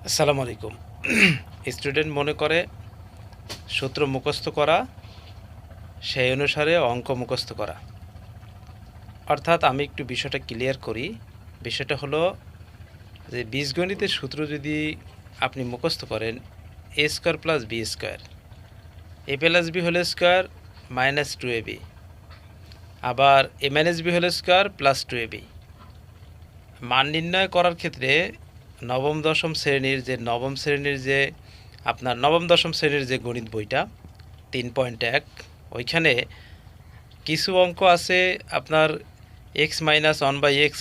আসসালামু আলাইকুম। স্টুডেন্ট মনে করে সূত্র মুখস্থ করা, সেই অনুসারে অঙ্ক মুখস্থ করা। অর্থাৎ আমি একটু বিষয়টা ক্লিয়ার করি। বিষয়টা হলো যে বীজগণিতের সূত্র যদি আপনি মুখস্থ করেন, A square plus B square, A plus B whole square minus 2ab, আবার A minus B whole square plus 2ab। মান নির্ণয় করার ক্ষেত্রে নবম দশম শ্রেণীর যে আপনার নবম দশম শ্রেণীর যে গণিত বইটা 3.1, ওইখানে কিছু অঙ্ক আছে আপনার এক্স মাইনাস 1/x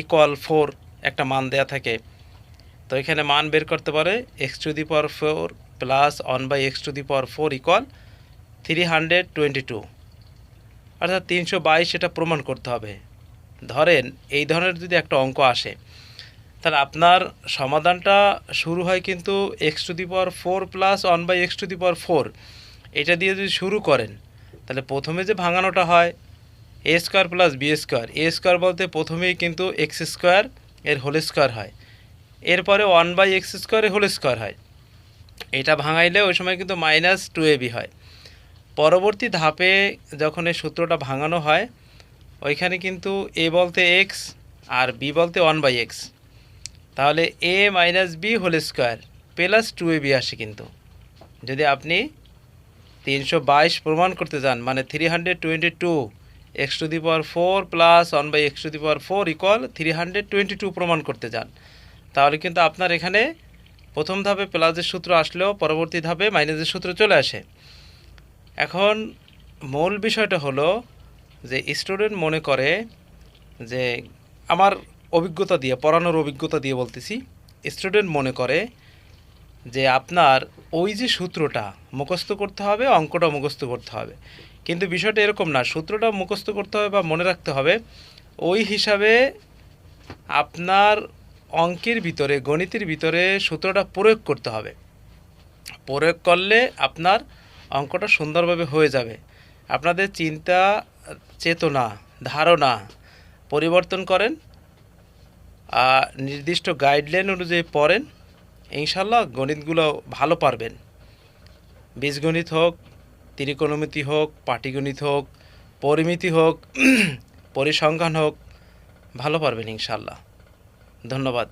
ইকুয়াল 4 একটা মান দেয়া থাকে। তো এখানে মান বের করতে পারে x⁴ প্লাস 1/x⁴ ইকুয়াল 322, অর্থাৎ 322 এটা প্রমাণ করতে হবে। ধরেন এই ধরনের যদি একটা অঙ্ক আসে, তাহলে আপনার সমাধানটা শুরু হয় কিন্তু x⁴ প্লাস 1/x⁴, এটা দিয়ে যদি শুরু করেন, তাহলে প্রথমে যে ভাঙানোটা হয় এ স্কোয়ার প্লাস বি স্কোয়ার, এ স্কোয়ার বলতে প্রথমেই কিন্তু এক্স স্কোয়ার এর হোল স্কোয়ার হয়, এরপরে 1/x² এর হোল স্কোয়ার হয়। এটা ভাঙাইলে ওই সময় কিন্তু মাইনাস 2ab হয়। পরবর্তী ধাপে যখন এই সূত্রটা ভাঙানো হয়, ওইখানে কিন্তু এ বলতে এক্স আর বি বলতে 1/x, তাহলে A minus B whole square plus 2ab আসে। কিন্তু যদি আপনি 322 প্রমাণ করতে যান, মানে 322 x⁴ প্লাস 1/x⁴ ইকুয়াল 322 প্রমাণ করতে যান, তাহলে কিন্তু আপনার এখানে প্রথম ধাপে প্লাসের সূত্র আসলেও পরবর্তী ধাপে মাইনাসের সূত্র চলে আসে। এখন মূল বিষয়টা হলো যে স্টুডেন্ট মনে করে যে, আমার অভিজ্ঞতা দিয়ে, পড়ানোর অভিজ্ঞতা দিয়ে বলতেছি, স্টুডেন্ট মনে করে যে আপনার ওই যে সূত্রটা মুখস্থ করতে হবে, অঙ্কটা মুখস্থ করতে হবে। কিন্তু বিষয়টা এরকম না, সূত্রটা মুখস্থ করতে হবে বা মনে রাখতে হবে, ওই হিসাবে আপনার অঙ্কের ভিতরে, গণিতের ভিতরে সূত্রটা প্রয়োগ করতে হবে। প্রয়োগ করলে আপনার অঙ্কটা সুন্দরভাবে হয়ে যাবে। আপনাদের চিন্তা চেতনা ধারণা পরিবর্তন করেন, নির্দিষ্ট গাইডলাইন অনুযায়ী পড়েন, ইনশাল্লাহ গণিতগুলো ভালো পারবেন। বীজগণিত হোক, ত্রিকোণমিতি হোক, পাটিগণিত হোক, পরিমিতি হোক, পরিসংখ্যান হোক, ভালো পারবেন ইনশাল্লাহ। ধন্যবাদ।